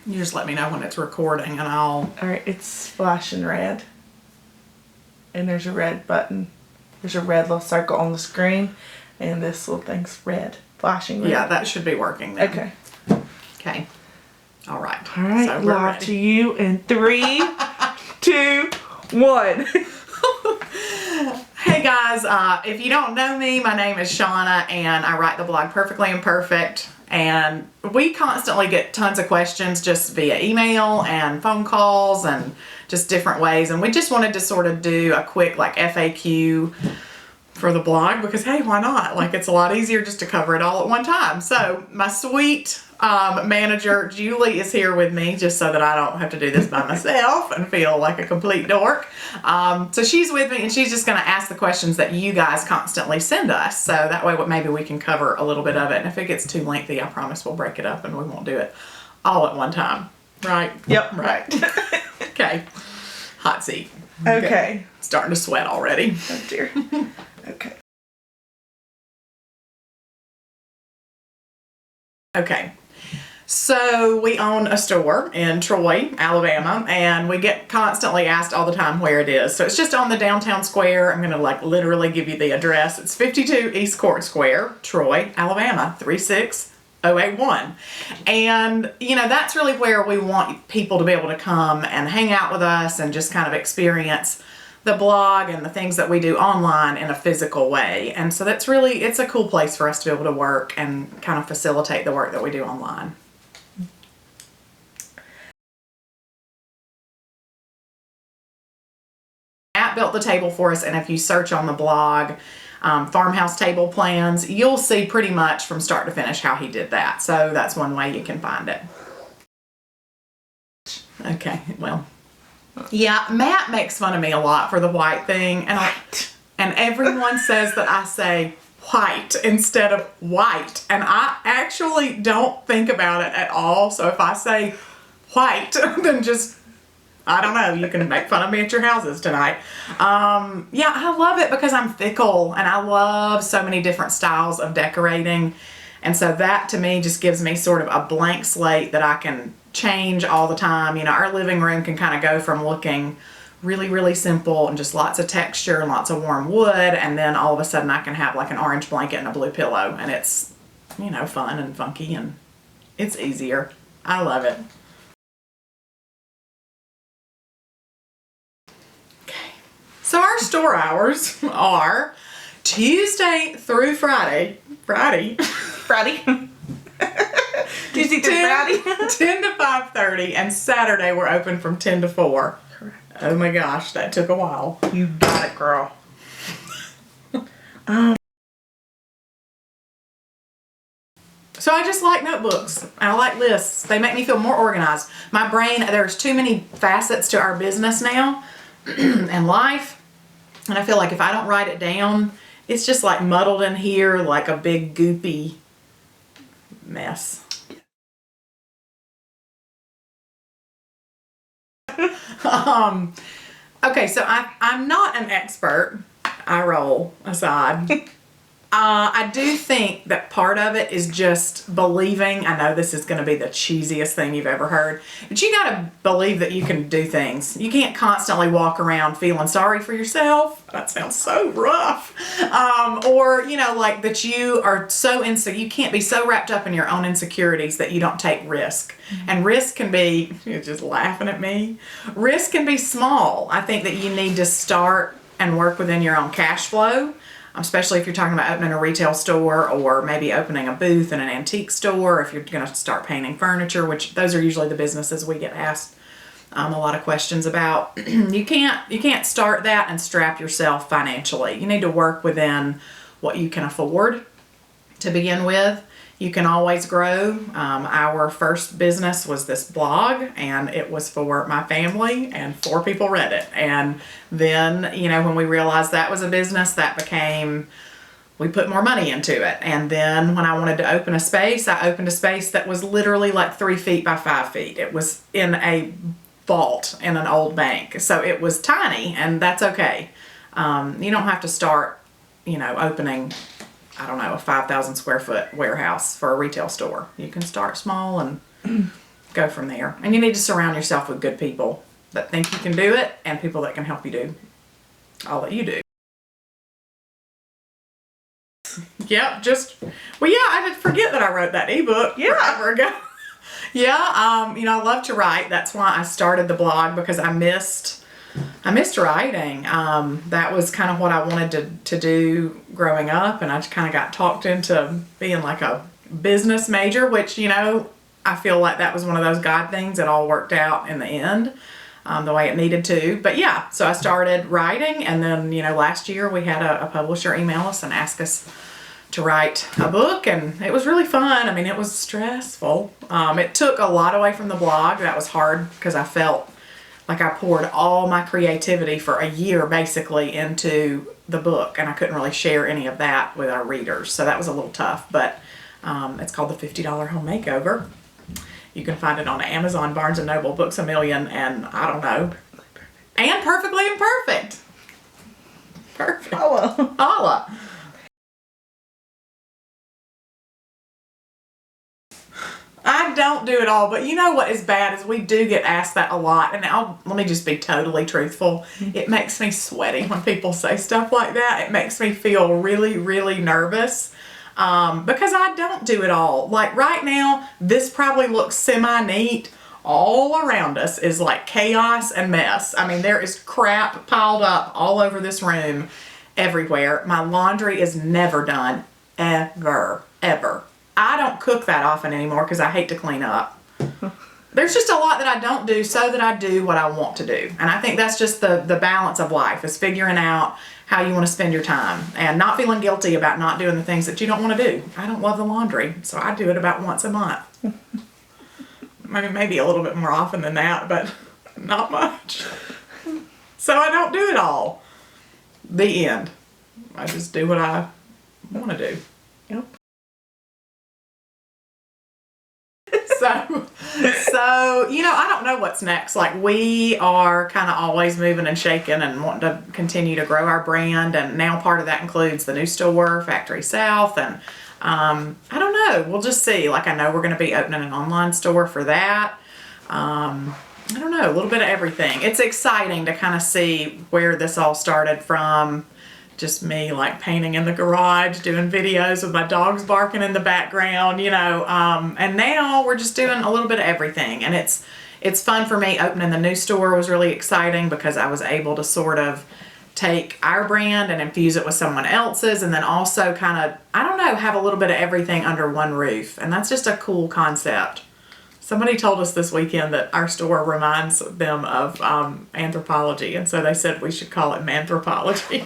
You just let me know when it's recording and I'll... Alright, it's flashing red. And there's a red button. There's a red little circle on the screen. And this little thing's red. Flashing red. Yeah, that should be working then. Okay. Okay. Alright. Alright, So live to you in 3, 2, 1. Hey guys, if you don't know me, my name is Shaunna and I write the blog Perfectly Imperfect, and we constantly get tons of questions just via email and phone calls and just different ways, and we just wanted to sort of do a quick like FAQ for the blog because hey, why not? Like, it's a lot easier just to cover it all at one time. So my sweet manager Julie is here with me just so that I don't have to do this by myself and feel like a complete dork. So she's with me and she's just going to ask the questions that you guys constantly send us. So that way maybe we can cover a little bit of it. And if it gets too lengthy, I promise we'll break it up and we won't do it all at one time. Right? Yep. Right. Okay. Hot seat. Okay. Starting to sweat already. Oh dear. Okay. Okay. So we own a store in Troy, Alabama, and we get constantly asked all the time where it is. So it's just on the downtown square. I'm going to like literally give you the address. It's 52 East Court Square, Troy, Alabama, 36081. And, you know, that's really where we want people to be able to come and hang out with us and just kind of experience the blog and the things that we do online in a physical way. And so that's really, it's a cool place for us to be able to work and kind of facilitate the work that we do online. Matt built the table for us, and if you search on the blog farmhouse table plans, you'll see pretty much from start to finish how he did that. So that's one way you can find it. Okay, well, yeah, Matt makes fun of me a lot for the white thing, and everyone says that I say white instead of white, and I actually don't think about it at all. So if I say white, then just, I don't know, you can make fun of me at your houses tonight. Yeah, I love it because I'm fickle and I love so many different styles of decorating. And so that to me just gives me sort of a blank slate that I can change all the time. You know, our living room can kind of go from looking really, really simple and just lots of texture and lots of warm wood, and then all of a sudden I can have like an orange blanket and a blue pillow, and it's, you know, fun and funky and it's easier. I love it. So our store hours are Tuesday through Friday. Tuesday through Friday. 10 to 5:30, and Saturday we're open from 10 to 4. Correct. Oh my gosh, that took a while. You got it, girl. So I just like notebooks. I like lists. They make me feel more organized. My brain, there's too many facets to our business now and life. And I feel like if I don't write it down, it's just like muddled in here like a big goopy mess. Okay, so I'm not an expert. I roll aside. I do think that part of it is just believing. I know this is going to be the cheesiest thing you've ever heard, but you got to believe that you can do things. You can't constantly walk around feeling sorry for yourself. That sounds so rough. Or, you know, like that you are so insecure. You can't be so wrapped up in your own insecurities that you don't take risk. Mm-hmm. And risk can be, you're just laughing at me. Risk can be small. I think that you need to start and work within your own cash flow. Especially if you're talking about opening a retail store or maybe opening a booth in an antique store, if you're going to start painting furniture, which those are usually the businesses we get asked a lot of questions about. You can't start that and strap yourself financially. You need to work within what you can afford to begin with. You can always grow. Our first business was this blog, and it was for my family, and 4 people read it. And then, you know, when we realized that was a business, that became, we put more money into it. And then when I wanted to open a space, I opened a space that was literally like 3 feet by 5 feet. It was in a vault in an old bank. So it was tiny, and that's okay. You don't have to start, you know, opening, I don't know, a 5,000 square foot warehouse for a retail store. You can start small and go from there. And you need to surround yourself with good people that think you can do it and people that can help you do all that you do. Yep, well, yeah, I did forget that I wrote that ebook forever ago. Yeah, you know, I love to write. That's why I started the blog, because I missed writing. That was kind of what I wanted to do growing up, and I just kind of got talked into being like a business major, which, you know, I feel like that was one of those God things that all worked out in the end, the way it needed to. But yeah, so I started writing, and then, you know, last year we had a publisher email us and ask us to write a book, and it was really fun. I mean, it was stressful. It took a lot away from the blog. That was hard because I felt like I poured all my creativity for a year basically into the book, and I couldn't really share any of that with our readers. So that was a little tough, but it's called The $50 Home Makeover. You can find it on Amazon, Barnes & Noble, Books A Million, and I don't know. And Perfectly Imperfect. Perfect. Holla. I don't do it all, but you know what is bad is we do get asked that a lot, and let me just be totally truthful. It makes me sweaty when people say stuff like that. It makes me feel really, really nervous because I don't do it all. Like right now, this probably looks semi-neat. All around us is like chaos and mess. I mean, there is crap piled up all over this room, everywhere. My laundry is never done, ever. I don't cook that often anymore because I hate to clean up. There's just a lot that I don't do so that I do what I want to do. And I think that's just the balance of life, is figuring out how you want to spend your time and not feeling guilty about not doing the things that you don't want to do. I don't love the laundry, so I do it about once a month. Maybe a little bit more often than that, but not much. So I don't do it all. The end. I just do what I want to do. Yep. So, you know, I don't know what's next. Like, we are kind of always moving and shaking and wanting to continue to grow our brand. And now part of that includes the new store, Factory South. And I don't know. We'll just see. Like, I know we're going to be opening an online store for that. I don't know. A little bit of everything. It's exciting to kind of see where this all started from. Just me like painting in the garage, doing videos with my dogs barking in the background, you know, and now we're just doing a little bit of everything. And it's fun for me. Opening the new store was really exciting because I was able to sort of take our brand and infuse it with someone else's, and then also kind of, I don't know, have a little bit of everything under one roof. And that's just a cool concept. Somebody told us this weekend that our store reminds them of anthropology, and so they said we should call it Manthropology.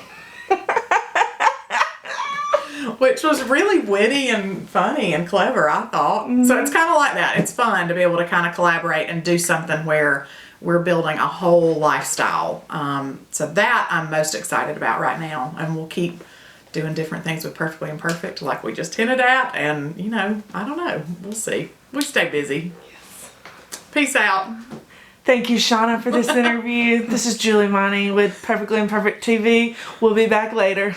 Which was really witty and funny and clever, I thought. Mm-hmm. So it's kind of like that. It's fun to be able to kind of collaborate and do something where we're building a whole lifestyle. So that I'm most excited about right now. And we'll keep doing different things with Perfectly Imperfect like we just hinted at. And, you know, I don't know. We'll see. We stay busy. Yes. Peace out. Thank you, Shaunna, for this interview. This is Julie Money with Perfectly Imperfect TV. We'll be back later.